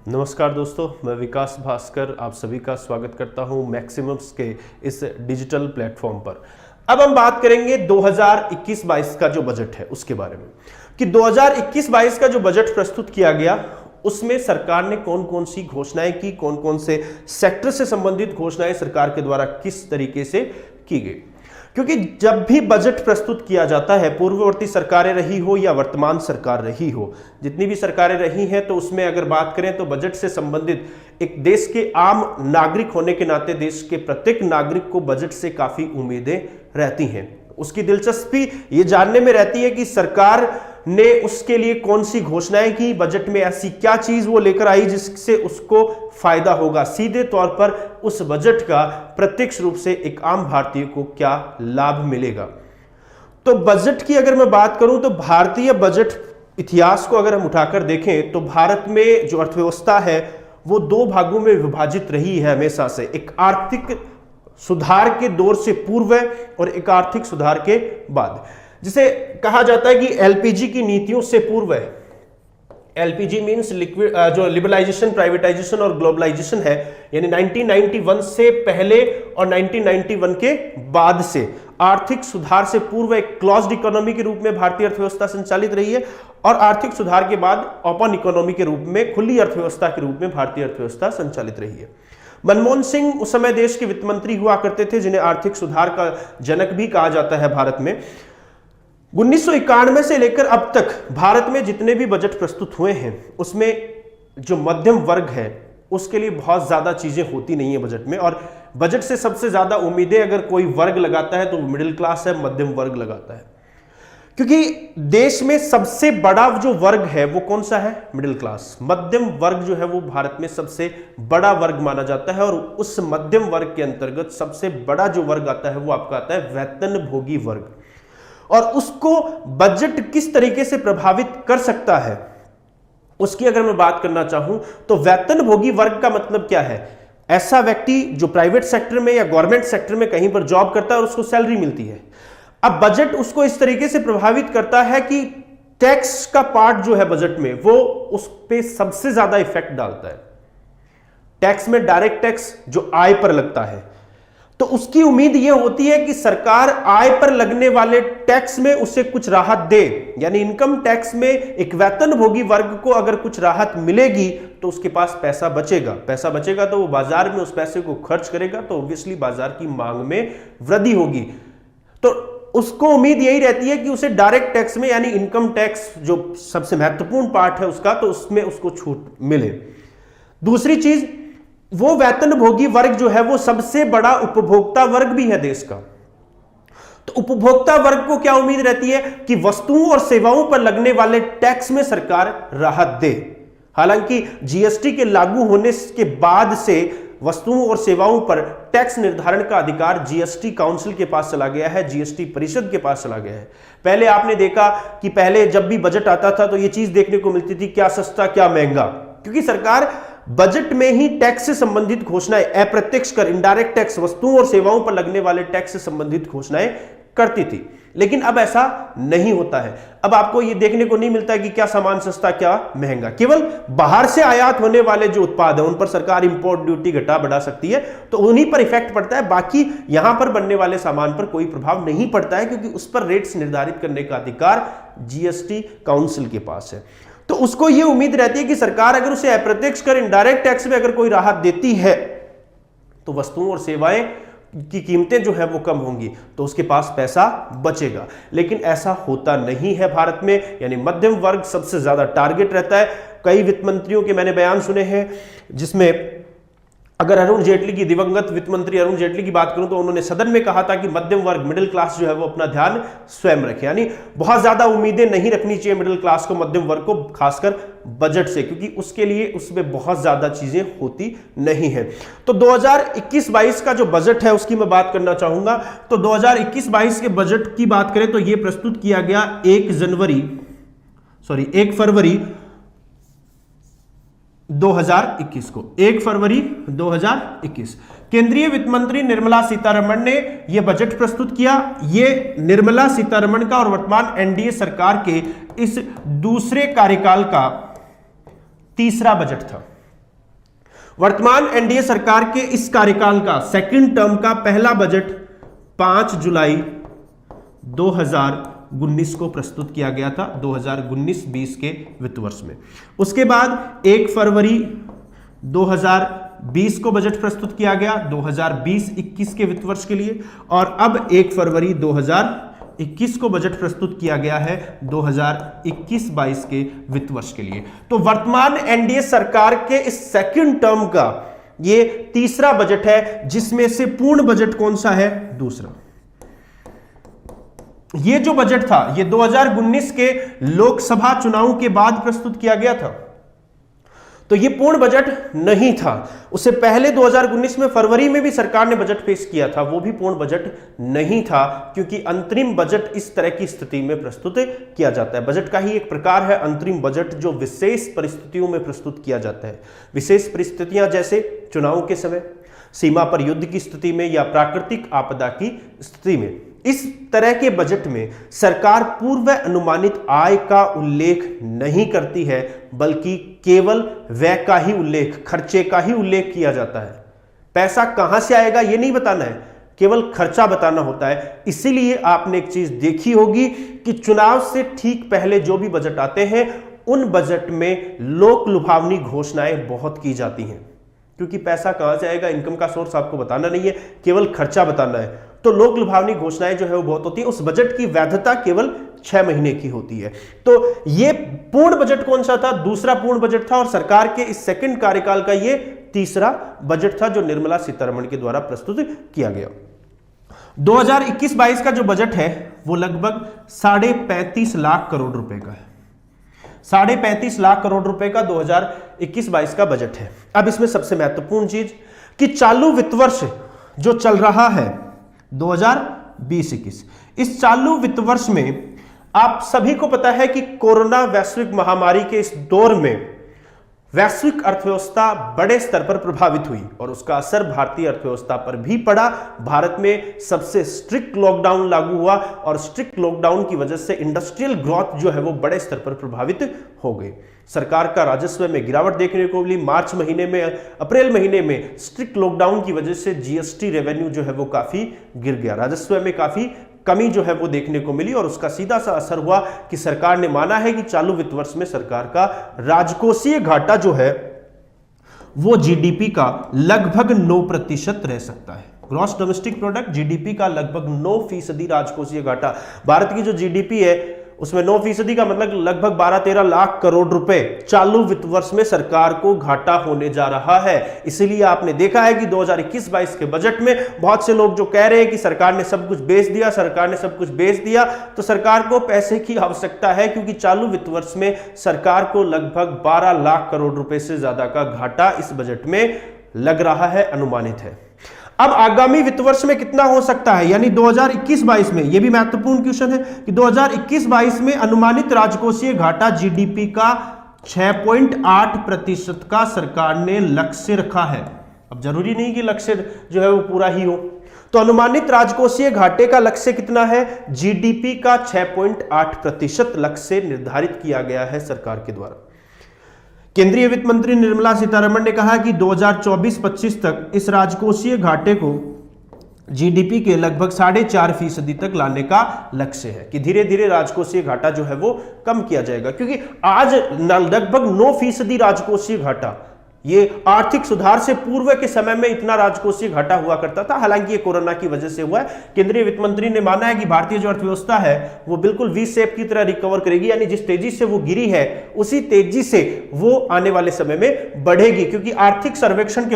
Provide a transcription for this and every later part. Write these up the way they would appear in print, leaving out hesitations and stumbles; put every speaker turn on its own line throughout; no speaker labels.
नमस्कार दोस्तों, मैं विकास भास्कर आप सभी का स्वागत करता हूं मैक्सिमम्स के इस डिजिटल प्लेटफॉर्म पर। अब हम बात करेंगे 2021-22 का जो बजट है उसके बारे में कि 2021-22 का जो बजट प्रस्तुत किया गया उसमें सरकार ने कौन कौन सी घोषणाएं की, कौन कौन से सेक्टर से संबंधित घोषणाएं सरकार के द्वारा किस तरीके से की गई। क्योंकि जब भी बजट प्रस्तुत किया जाता है, पूर्ववर्ती सरकारें रही हो या वर्तमान सरकार रही हो, जितनी भी सरकारें रही हैं, तो उसमें अगर बात करें तो बजट से संबंधित एक देश के आम नागरिक होने के नाते देश के प्रत्येक नागरिक को बजट से काफी उम्मीदें रहती हैं। उसकी दिलचस्पी ये जानने में रहती है कि सरकार ने उसके लिए कौन सी घोषणाएं की, बजट में ऐसी क्या चीज वो लेकर आई जिससे उसको फायदा होगा, सीधे तौर पर उस बजट का प्रत्यक्ष रूप से एक आम भारतीय को क्या लाभ मिलेगा। तो बजट की अगर मैं बात करूं तो भारतीय बजट इतिहास को अगर हम उठाकर देखें तो भारत में जो अर्थव्यवस्था है वो दो भागों में विभाजित रही है हमेशा से। एक आर्थिक सुधार के दौर से पूर्व और एक आर्थिक सुधार के बाद, जिसे कहा जाता है कि एलपीजी की नीतियों से पूर्व है। एलपीजी मींस लिक्विड, जो लिबरलाइजेशन, प्राइवेटाइजेशन और ग्लोबलाइजेशन है, यानी 1991 से पहले और 1991 के बाद से आर्थिक सुधार से पूर्व एक क्लोज्ड इकोनॉमी के रूप में भारतीय अर्थव्यवस्था संचालित रही है और आर्थिक सुधार के बाद ओपन इकोनॉमी के रूप में, खुली अर्थव्यवस्था के रूप में भारतीय अर्थव्यवस्था संचालित रही है। मनमोहन सिंह उस समय देश के वित्त मंत्री हुआ करते थे, जिन्हें आर्थिक सुधार का जनक भी कहा जाता है भारत में। 1991 से लेकर अब तक भारत में जितने भी बजट प्रस्तुत हुए हैं उसमें जो मध्यम वर्ग है उसके लिए बहुत ज्यादा चीजें होती नहीं है बजट में, और बजट से सबसे ज्यादा उम्मीदें अगर कोई वर्ग लगाता है तो मिडिल क्लास है, मध्यम वर्ग लगाता है। क्योंकि देश में सबसे बड़ा जो वर्ग है वो कौन सा है? Middle class. मध्यम वर्ग जो है वो भारत में सबसे बड़ा वर्ग माना जाता है, और उस मध्यम वर्ग के अंतर्गत सबसे बड़ा जो वर्ग आता है वो आपका आता है वेतनभोगी वर्ग। और उसको बजट किस तरीके से प्रभावित कर सकता है उसकी अगर मैं बात करना चाहूं तो वेतनभोगी वर्ग का मतलब क्या है? ऐसा व्यक्ति जो प्राइवेट सेक्टर में या गवर्नमेंट सेक्टर में कहीं पर जॉब करता है और उसको सैलरी मिलती है। अब बजट उसको इस तरीके से प्रभावित करता है कि टैक्स का पार्ट जो है बजट में वो उस पे सबसे ज्यादा इफेक्ट डालता है। टैक्स में डायरेक्ट टैक्स जो आय पर लगता है, तो उसकी उम्मीद यह होती है कि सरकार आय पर लगने वाले टैक्स में उसे कुछ राहत दे, यानी इनकम टैक्स में एक वेतनभोगी वर्ग को अगर कुछ राहत मिलेगी तो उसके पास पैसा बचेगा। पैसा बचेगा तो वो बाजार में उस पैसे को खर्च करेगा, तो ऑब्वियसली बाजार की मांग में वृद्धि होगी। तो उसको उम्मीद यही रहती है कि उसे डायरेक्ट टैक्स में, यानी इनकम टैक्स जो सबसे महत्वपूर्ण पार्ट है उसका, तो उसमें उसको छूट मिले। दूसरी चीज, वो वेतनभोगी वर्ग जो है वो सबसे बड़ा उपभोक्ता वर्ग भी है देश का। तो उपभोक्ता वर्ग को क्या उम्मीद रहती है कि वस्तुओं और सेवाओं पर लगने वाले टैक्स में सरकार राहत दे। हालांकि जीएसटी के लागू होने के बाद से वस्तुओं और सेवाओं पर टैक्स निर्धारण का अधिकार जीएसटी काउंसिल के पास चला गया है, जीएसटी परिषद के पास चला गया है। पहले आपने देखा कि पहले जब भी बजट आता था तो यह चीज देखने को मिलती थी, क्या सस्ता क्या महंगा, क्योंकि सरकार बजट में ही टैक्स से संबंधित घोषणाएं, अप्रत्यक्ष कर, इनडायरेक्ट टैक्स, वस्तुओं और सेवाओं पर लगने वाले टैक्स से संबंधित घोषणाएं करती थी। लेकिन अब ऐसा नहीं होता है। अब आपको यह देखने को नहीं मिलता है कि क्या सामान सस्ता क्या महंगा। केवल बाहर से आयात होने वाले जो उत्पाद है उन पर सरकार इंपोर्ट ड्यूटी घटा बढ़ा सकती है, तो उन्हीं पर इफेक्ट पड़ता है। बाकी यहां पर बनने वाले सामान पर कोई प्रभाव नहीं पड़ता है, क्योंकि उस पर रेट्स निर्धारित करने का अधिकार जीएसटी काउंसिल के पास है। तो उसको यह उम्मीद रहती है कि सरकार अगर उसे अप्रत्यक्ष कर, इनडायरेक्ट टैक्स में अगर कोई राहत देती है तो वस्तुओं और सेवाएं की कीमतें जो है वो कम होंगी, तो उसके पास पैसा बचेगा। लेकिन ऐसा होता नहीं है भारत में, यानी मध्यम वर्ग सबसे ज्यादा टारगेट रहता है। कई वित्त मंत्रियों के मैंने बयान सुने हैं जिसमें अगर अरुण जेटली की, दिवंगत वित्त मंत्री अरुण जेटली की बात करूं तो उन्होंने सदन में कहा था कि मध्यम वर्ग, मिडिल क्लास जो है वो अपना ध्यान स्वयं रखे, यानी बहुत ज्यादा उम्मीदें नहीं रखनी चाहिए मिडिल क्लास को, मध्यम वर्ग को, खासकर बजट से, क्योंकि उसके लिए उसमें बहुत ज्यादा चीजें होती नहीं है। तो 2021-22 का जो बजट है उसकी मैं बात करना चाहूंगा। तो 2021-22 के बजट की बात करें तो यह प्रस्तुत किया गया 1 फरवरी 2021 को, 1 फरवरी 2021 केंद्रीय वित्त मंत्री निर्मला सीतारमण ने यह बजट प्रस्तुत किया। यह निर्मला सीतारमण का और वर्तमान एनडीए सरकार के इस दूसरे कार्यकाल का तीसरा बजट था। वर्तमान एनडीए सरकार के इस कार्यकाल का सेकंड टर्म का पहला बजट 5 जुलाई 2019 को प्रस्तुत किया गया था, 2019-20 के वित्त वर्ष में। उसके बाद 1 फरवरी 2020 को बजट प्रस्तुत किया गया 2020-21 के वित्त वर्ष के लिए, और अब 1 फरवरी 2021 को बजट प्रस्तुत किया गया है 2021-22 के वित्त वर्ष के लिए। तो वर्तमान एनडीए सरकार के इस सेकंड टर्म का ये तीसरा बजट है, जिसमें से पूर्ण बजट कौन सा है? दूसरा। ये जो बजट था ये 2019 के लोकसभा चुनाव के बाद प्रस्तुत किया गया था, तो ये पूर्ण बजट नहीं था। उससे पहले 2019 में फरवरी में भी सरकार ने बजट पेश किया था, वो भी पूर्ण बजट नहीं था, क्योंकि अंतरिम बजट इस तरह की स्थिति में प्रस्तुत किया जाता है। बजट का ही एक प्रकार है अंतरिम बजट, जो विशेष परिस्थितियों में प्रस्तुत किया जाता है। विशेष परिस्थितियां जैसे चुनाव के समय, सीमा पर युद्ध की स्थिति में, या प्राकृतिक आपदा की स्थिति में। इस तरह के बजट में सरकार पूर्व अनुमानित आय का उल्लेख नहीं करती है, बल्कि केवल व्यय का ही उल्लेख, खर्चे का ही उल्लेख किया जाता है। पैसा कहां से आएगा ये नहीं बताना है, केवल खर्चा बताना होता है। इसीलिए आपने एक चीज देखी होगी कि चुनाव से ठीक पहले जो भी बजट आते हैं, उन बजट में लोक लुभावनी घोषणाएं बहुत की जाती हैं, क्योंकि पैसा कहां से आएगा, इनकम का सोर्स आपको बताना नहीं है, केवल खर्चा बताना है। तो लोक लुभावनी घोषणाएं जो है वो बहुत होती है। उस बजट की वैधता केवल 6 महीने की होती है। तो ये पूर्ण बजट कौन सा था? दूसरा पूर्ण बजट था, और सरकार के इस सेकंड कार्यकाल का ये तीसरा बजट था, जो निर्मला सीतारमण के द्वारा प्रस्तुत किया गया। 2021-22 का जो बजट है वो लगभग 35.5 लाख करोड़ रुपए का है। 35.5 लाख करोड़ रुपए का 2021-22 का बजट है। अब इसमें सबसे महत्वपूर्ण चीज कि चालू वित्त वर्ष जो चल रहा है 2020-21, इस चालू वित्त वर्ष में आप सभी को पता है कि कोरोना वैश्विक महामारी के इस दौर में वैश्विक अर्थव्यवस्था बड़े स्तर पर प्रभावित हुई, और उसका असर भारतीय अर्थव्यवस्था पर भी पड़ा। भारत में सबसे स्ट्रिक्ट लॉकडाउन लागू हुआ, और स्ट्रिक्ट लॉकडाउन की वजह से इंडस्ट्रियल ग्रोथ जो है वो बड़े स्तर पर प्रभावित हो गई। सरकार का राजस्व में गिरावट देखने को मिली। मार्च महीने में, अप्रैल महीने में स्ट्रिक्ट लॉकडाउन की वजह से जीएसटी रेवेन्यू जो है वो काफी गिर गया, राजस्व में काफी कमी जो है वो देखने को मिली, और उसका सीधा सा असर हुआ कि सरकार ने माना है कि चालू वित्त वर्ष में सरकार का राजकोषीय घाटा जो है वो जीडीपी का लगभग 9% रह सकता है। ग्रॉस डोमेस्टिक प्रोडक्ट, जीडीपी का लगभग 9% राजकोषीय घाटा। भारत की जो जीडीपी है उसमें 9% का मतलब लगभग 12-13 लाख करोड़ रुपए चालू वित्त वर्ष में सरकार को घाटा होने जा रहा है। इसीलिए आपने देखा है कि 2021-22 के बजट में बहुत से लोग जो कह रहे हैं कि सरकार ने सब कुछ बेच दिया, सरकार ने सब कुछ बेच दिया, तो सरकार को पैसे की आवश्यकता है, क्योंकि चालू वित्त वर्ष में सरकार को लगभग 12 लाख करोड़ रुपए से ज्यादा का घाटा इस बजट में लग रहा है, अनुमानित है। अब आगामी वित्त वर्ष में कितना हो सकता है, यानी 2021-22 में, यह भी महत्वपूर्ण क्वेश्चन है कि 2021-22 में अनुमानित राजकोषीय घाटा जीडीपी का 6.8% का सरकार ने लक्ष्य रखा है। अब जरूरी नहीं कि लक्ष्य जो है वो पूरा ही हो, तो अनुमानित राजकोषीय घाटे का लक्ष्य कितना है? जीडीपी का 6.8% लक्ष्य निर्धारित किया गया है सरकार के द्वारा। केंद्रीय वित्त मंत्री निर्मला सीतारमण ने कहा कि 2024-25 तक इस राजकोषीय घाटे को जीडीपी के लगभग 4.5% तक लाने का लक्ष्य है, कि धीरे धीरे राजकोषीय घाटा जो है वो कम किया जाएगा, क्योंकि आज लगभग 9% राजकोषीय घाटा, ये आर्थिक सुधार से पूर्व के समय में इतना राजकोषीय घाटा हुआ करता था। हालांकि ये कोरोना की वजह से हुआ है। केंद्रीय वित्त मंत्री ने माना है कि भारतीय जो अर्थव्यवस्था है वो बिल्कुल वी शेप की तरह रिकवर करेगी, यानी जिस तेजी से वो गिरी है उसी तेजी से वो आने वाले समय में बढ़ेगी, क्योंकि आर्थिक सर्वेक्षण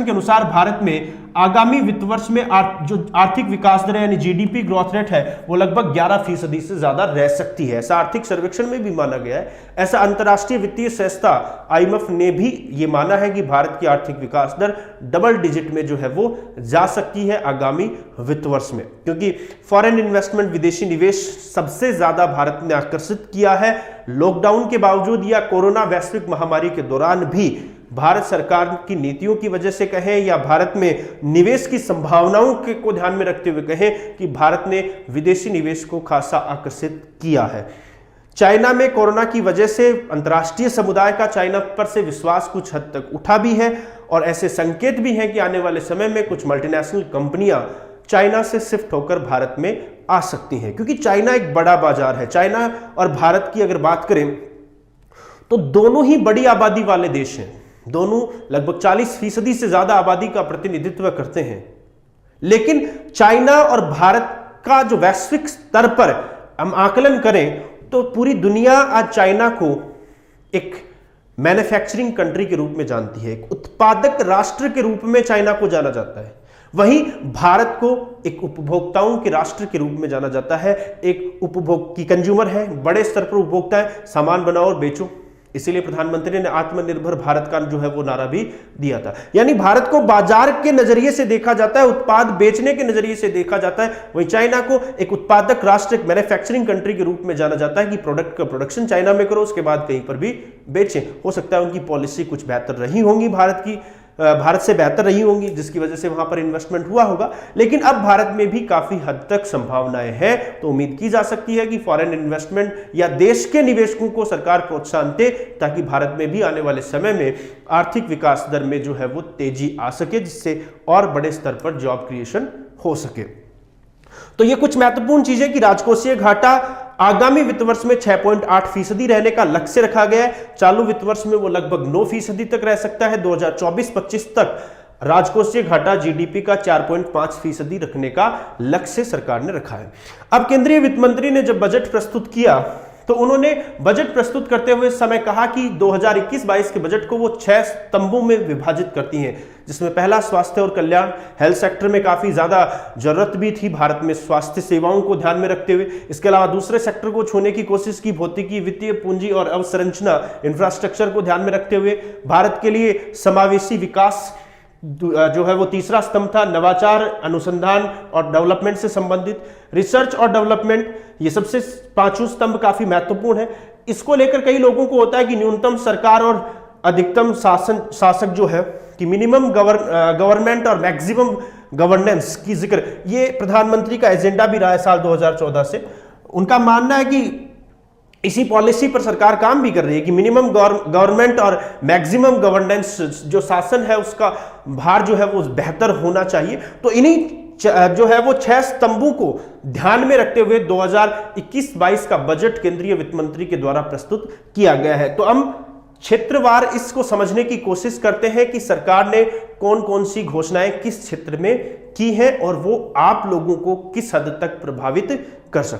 के अनुसार भारत में आगामी वित्त वर्ष में जो आर्थिक विकास दर यानी जीडीपी ग्रोथ रेट है वो लगभग 11% से ज्यादा रह सकती है। ऐसा आर्थिक सर्वेक्षण में भी माना गया है। ऐसा अंतर्राष्ट्रीय वित्तीय संस्था आईएमएफ ने भी ये माना है कि भारत की आर्थिक विकास दर डबल डिजिट में जो है वो जा सकती है आगामी वित्त वर्ष में, क्योंकि फॉरेन इन्वेस्टमेंट, विदेशी निवेश सबसे ज्यादा भारत ने आकर्षित किया है। लॉकडाउन के बावजूद या कोरोना वैश्विक महामारी के दौरान भी भारत सरकार की नीतियों की वजह से कहें या भारत में निवेश की संभावनाओं को ध्यान में रखते हुए कहें कि भारत ने विदेशी निवेश को खासा आकर्षित किया है। चाइना में कोरोना की वजह से अंतर्राष्ट्रीय समुदाय का चाइना पर से विश्वास कुछ हद तक उठा भी है और ऐसे संकेत भी हैं कि आने वाले समय में कुछ मल्टीनेशनल कंपनियां चाइना से शिफ्ट होकर भारत में आ सकती हैं, क्योंकि चाइना एक बड़ा बाजार है। चाइना और भारत की अगर बात करें तो दोनों ही बड़ी आबादी वाले देश हैं, दोनों लगभग 40% से ज्यादा आबादी का प्रतिनिधित्व करते हैं। लेकिन चाइना और भारत का जो वैश्विक स्तर पर हम आकलन करें तो पूरी दुनिया आज चाइना को एक मैन्युफैक्चरिंग कंट्री के रूप में जानती है, एक उत्पादक राष्ट्र के रूप में चाइना को जाना जाता है। वहीं भारत को एक उपभोक्ताओं के राष्ट्र के रूप में जाना जाता है, एक उपभोग की कंज्यूमर है, बड़े स्तर पर उपभोक्ता है, सामान बनाओ और बेचो। इसीलिए प्रधानमंत्री ने आत्मनिर्भर भारत का जो है वो नारा भी दिया था। यानी भारत को बाजार के नजरिए से देखा जाता है, उत्पाद बेचने के नजरिए से देखा जाता है। वहीं चाइना को एक उत्पादक राष्ट्र, एक मैन्युफैक्चरिंग कंट्री के रूप में जाना जाता है कि प्रोडक्ट का प्रोडक्शन चाइना में करो, उसके बाद कहीं पर भी बेचें। हो सकता है उनकी पॉलिसी कुछ बेहतर रही होंगी, भारत से बेहतर रही होंगी, जिसकी वजह से वहां पर इन्वेस्टमेंट हुआ होगा। लेकिन अब भारत में भी काफी हद तक संभावनाएं हैं, तो उम्मीद की जा सकती है कि फॉरेन इन्वेस्टमेंट या देश के निवेशकों को सरकार प्रोत्साहन दे, ताकि भारत में भी आने वाले समय में आर्थिक विकास दर में जो है वो तेजी आ सके, जिससे और बड़े स्तर पर जॉब क्रिएशन हो सके। तो ये कुछ महत्वपूर्ण चीजें कि राजकोषीय घाटा आगामी वित्त वर्ष में 6.8% रहने का लक्ष्य रखा गया है। चालू वित्त वर्ष में वो लगभग 9% तक रह सकता है। 2024-25 तक राजकोषीय घाटा जीडीपी का 4.5% रखने का लक्ष्य सरकार ने रखा है। अब केंद्रीय वित्त मंत्री ने जब बजट प्रस्तुत किया तो उन्होंने बजट प्रस्तुत करते हुए समय कहा कि 2021-22 के बजट को वो 6 स्तंभों में विभाजित करती हैं, जिसमें पहला स्वास्थ्य और कल्याण, हेल्थ सेक्टर में काफी ज्यादा जरूरत भी थी भारत में स्वास्थ्य सेवाओं को ध्यान में रखते हुए। इसके अलावा दूसरे सेक्टर को छूने की कोशिश की, भौतिकी, वित्तीय पूंजी और अवसंरचना, इंफ्रास्ट्रक्चर को ध्यान में रखते हुए। भारत के लिए समावेशी विकास जो है वो तीसरा स्तंभ था, नवाचार, अनुसंधान और डेवलपमेंट से संबंधित, रिसर्च और डेवलपमेंट, ये सबसे पांचों स्तंभ काफी महत्वपूर्ण है। इसको लेकर कई लोगों को होता है कि न्यूनतम सरकार और अधिकतम शासक जो है कि मिनिमम गवर्नमेंट और मैक्सिमम गवर्नेंस की जिक्र, ये प्रधानमंत्री का एजेंडा भी रहा है साल 2014 से। उनका मानना है कि इसी पॉलिसी पर सरकार काम भी कर रही है कि मिनिमम गवर्नमेंट और मैक्सिमम गवर्नेंस, जो शासन है उसका भार जो है वो बेहतर होना चाहिए। तो इन्हीं जो है वो 6 स्तंभों को ध्यान में रखते हुए 2021-22 का बजट केंद्रीय वित्त मंत्री के द्वारा प्रस्तुत किया गया है। तो हम क्षेत्रवार इसको समझने की कोशिश करते हैं कि सरकार ने कौन कौन सी घोषणाएं किस क्षेत्र में की हैं और वो आप लोगों को किस हद तक प्रभावित कर सकती है।